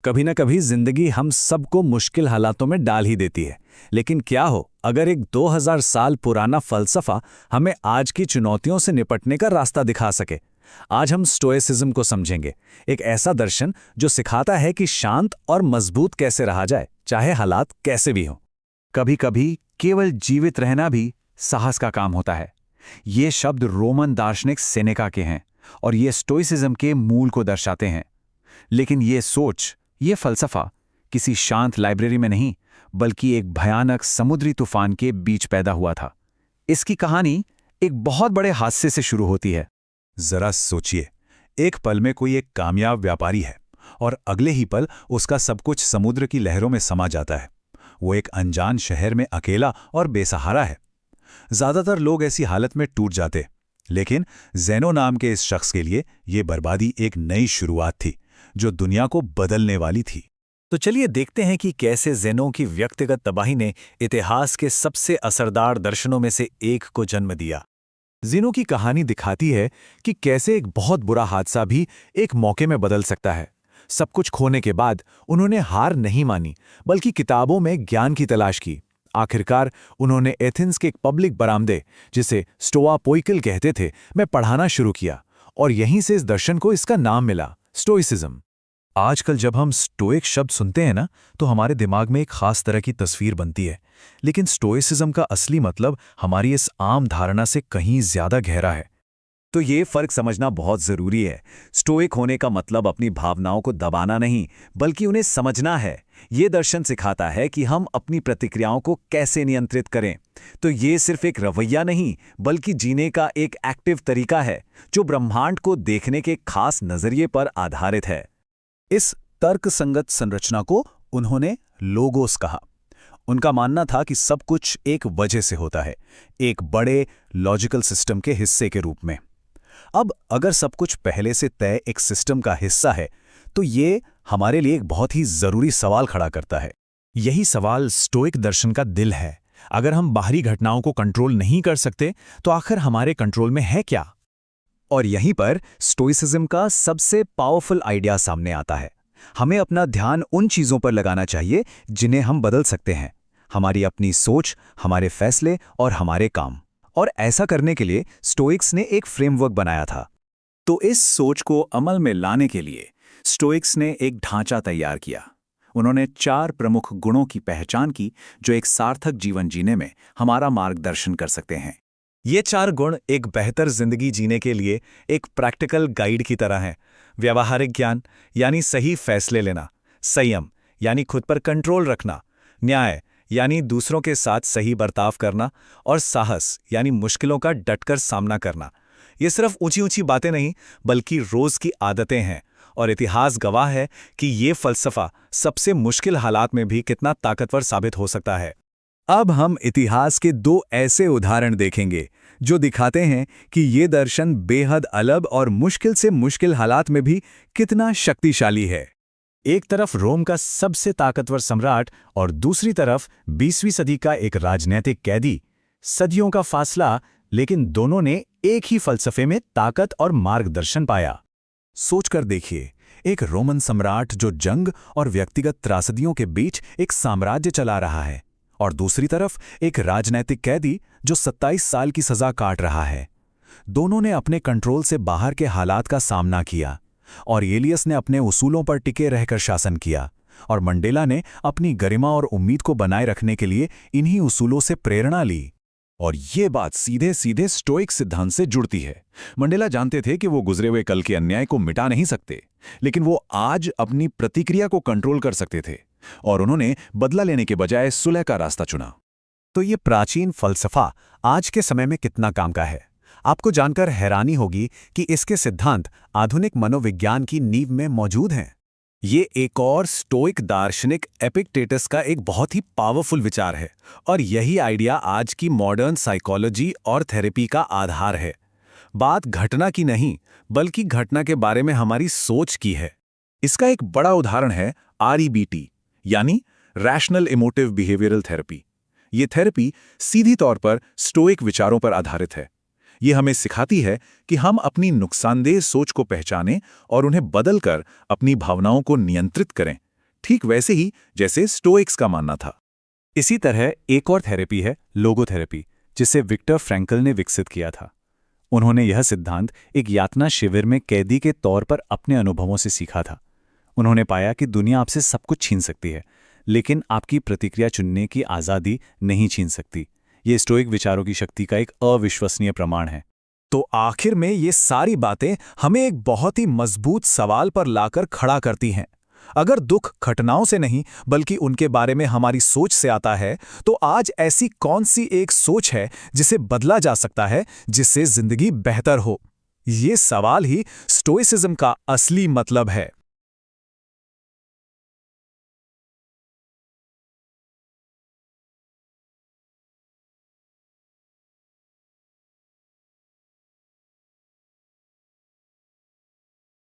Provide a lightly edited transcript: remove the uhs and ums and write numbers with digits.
कभी ना कभी जिंदगी हम सबको मुश्किल हालातों में डाल ही देती है। लेकिन क्या हो अगर एक 2000 साल पुराना फलसफा हमें आज की चुनौतियों से निपटने का रास्ता दिखा सके। आज हम स्टोइसिज्म को समझेंगे, एक ऐसा दर्शन जो सिखाता है कि शांत और मजबूत कैसे रहा जाए, चाहे हालात कैसे भी हों। कभी कभी केवल जीवित रहना भी साहस का काम होता है। ये शब्द रोमन दार्शनिक सेनेका के हैं और ये स्टोइसिज्म के मूल को दर्शाते हैं। लेकिन ये सोच, ये फलसफा किसी शांत लाइब्रेरी में नहीं, बल्कि एक भयानक समुद्री तूफान के बीच पैदा हुआ था। इसकी कहानी एक बहुत बड़े हादसे से शुरू होती है। जरा सोचिए, एक पल में कोई एक कामयाब व्यापारी है और अगले ही पल उसका सब कुछ समुद्र की लहरों में समा जाता है। वो एक अनजान शहर में अकेला और बेसहारा है। ज्यादातर लोग ऐसी हालत में टूट जाते, लेकिन ज़ेनो नाम के इस शख्स के लिए ये बर्बादी एक नई शुरुआत थी जो दुनिया को बदलने वाली थी। तो चलिए देखते हैं कि कैसे ज़ेनो की व्यक्तिगत तबाही ने इतिहास के सबसे असरदार दर्शनों में से एक को जन्म दिया। ज़ेनो की कहानी दिखाती है कि कैसे एक बहुत बुरा हादसा भी एक मौके में बदल सकता है। सब कुछ खोने के बाद उन्होंने हार नहीं मानी, बल्कि किताबों में ज्ञान की तलाश की। आखिरकार उन्होंने एथेंस के एक पब्लिक बरामदे, जिसे स्टोआ पोइकल कहते थे, में पढ़ाना शुरू किया और यहीं से इस दर्शन को इसका नाम मिला, स्टोइसिज्म। आजकल जब हम स्टोइक शब्द सुनते हैं ना, तो हमारे दिमाग में एक खास तरह की तस्वीर बनती है। लेकिन स्टोइसिज्म का असली मतलब हमारी इस आम धारणा से कहीं ज्यादा गहरा है। तो ये फर्क समझना बहुत जरूरी है। स्टोइक होने का मतलब अपनी भावनाओं को दबाना नहीं, बल्कि उन्हें समझना है। ये दर्शन सिखाता है कि हम अपनी प्रतिक्रियाओं को कैसे नियंत्रित करें। तो ये सिर्फ एक रवैया नहीं, बल्कि जीने का एक एक्टिव तरीका है जो ब्रह्मांड को देखने के खास नजरिए पर आधारित है। इस तर्कसंगत संरचना को उन्होंने लोगोस कहा। उनका मानना था कि सब कुछ एक वजह से होता है, एक बड़े लॉजिकल सिस्टम के हिस्से के रूप में। अब अगर सब कुछ पहले से तय एक सिस्टम का हिस्सा है, तो ये हमारे लिए एक बहुत ही जरूरी सवाल खड़ा करता है। यही सवाल स्टोइक दर्शन का दिल है। अगर हम बाहरी घटनाओं को कंट्रोल नहीं कर सकते, तो आखिर हमारे कंट्रोल में है क्या? और यहीं पर स्टोइसिज्म का सबसे पावरफुल आइडिया सामने आता है। हमें अपना ध्यान उन चीजों पर लगाना चाहिए जिन्हें हम बदल सकते हैं, हमारी अपनी सोच, हमारे फैसले और हमारे काम। और ऐसा करने के लिए स्टोइक्स ने एक फ्रेमवर्क बनाया था। तो इस सोच को अमल में लाने के लिए स्टोइक्स ने एक ढांचा तैयार किया। उन्होंने 4 प्रमुख गुणों की पहचान की जो एक सार्थक जीवन जीने में हमारा मार्गदर्शन कर सकते हैं। ये 4 गुण एक बेहतर जिंदगी जीने के लिए एक प्रैक्टिकल गाइड की तरह हैं। व्यावहारिक ज्ञान यानी सही फैसले लेना, संयम यानी खुद पर कंट्रोल रखना, न्याय यानी दूसरों के साथ सही बर्ताव करना, और साहस यानी मुश्किलों का डटकर सामना करना। ये सिर्फ ऊंची ऊंची बातें नहीं, बल्कि रोज की आदतें हैं, और इतिहास गवाह है कि ये फलसफा सबसे मुश्किल हालात में भी कितना ताकतवर साबित हो सकता है। अब हम इतिहास के 2 ऐसे उदाहरण देखेंगे जो दिखाते हैं कि ये दर्शन बेहद अलग और मुश्किल से मुश्किल हालात में भी कितना शक्तिशाली है। एक तरफ रोम का सबसे ताकतवर सम्राट और दूसरी तरफ 20वीं सदी का एक राजनीतिक कैदी। सदियों का फासला, लेकिन दोनों ने एक ही फलसफे में ताकत और मार्गदर्शन पाया। सोचकर देखिए, एक रोमन सम्राट जो जंग और व्यक्तिगत त्रासदियों के बीच एक साम्राज्य चला रहा है, और दूसरी तरफ एक राजनैतिक कैदी जो 27 साल की सजा काट रहा है। दोनों ने अपने कंट्रोल से बाहर के हालात का सामना किया, और एलियस ने अपने उसूलों पर टिके रहकर शासन किया, और मंडेला ने अपनी गरिमा और उम्मीद को बनाए रखने के लिए इन्हीं उसूलों से प्रेरणा ली। और ये बात सीधे सीधे स्टोइक सिद्धांत से जुड़ती है। मंडेला जानते थे कि वो गुजरे हुए कल के अन्याय को मिटा नहीं सकते, लेकिन वो आज अपनी प्रतिक्रिया को कंट्रोल कर सकते थे, और उन्होंने बदला लेने के बजाय सुलह का रास्ता चुना। तो ये प्राचीन फलसफा आज के समय में कितना काम का है? आपको जानकर हैरानी होगी कि इसके सिद्धांत आधुनिक मनोविज्ञान की नींव में मौजूद हैं। ये एक और स्टोइक दार्शनिक एपिक्टेटस का एक बहुत ही पावरफुल विचार है, और यही आइडिया आज की मॉडर्न साइकोलॉजी और थेरेपी का आधार है। बात घटना की नहीं, बल्कि घटना के बारे में हमारी सोच की है। इसका एक बड़ा उदाहरण है REBT, यानी रैशनल इमोटिव बिहेवियरल थेरेपी। ये थेरेपी सीधी तौर पर स्टोइक विचारों पर आधारित है। ये हमें सिखाती है कि हम अपनी नुकसानदेह सोच को पहचानें और उन्हें बदलकर अपनी भावनाओं को नियंत्रित करें, ठीक वैसे ही जैसे स्टोइक्स का मानना था। इसी तरह एक और थेरेपी है लोगोथेरेपी, जिसे विक्टर फ्रैंकल ने विकसित किया था। उन्होंने यह सिद्धांत एक यातना शिविर में कैदी के तौर पर अपने अनुभवों से सीखा था। उन्होंने पाया कि दुनिया आपसे सब कुछ छीन सकती है, लेकिन आपकी प्रतिक्रिया चुनने की आज़ादी नहीं छीन सकती। ये स्टोइक विचारों की शक्ति का एक अविश्वसनीय प्रमाण है। तो आखिर में ये सारी बातें हमें एक बहुत ही मजबूत सवाल पर लाकर खड़ा करती हैं। अगर दुख घटनाओं से नहीं बल्कि उनके बारे में हमारी सोच से आता है, तो आज ऐसी कौन सी एक सोच है जिसे बदला जा सकता है, जिससे जिंदगी बेहतर हो? ये सवाल ही स्टोइसिज्म का असली मतलब है।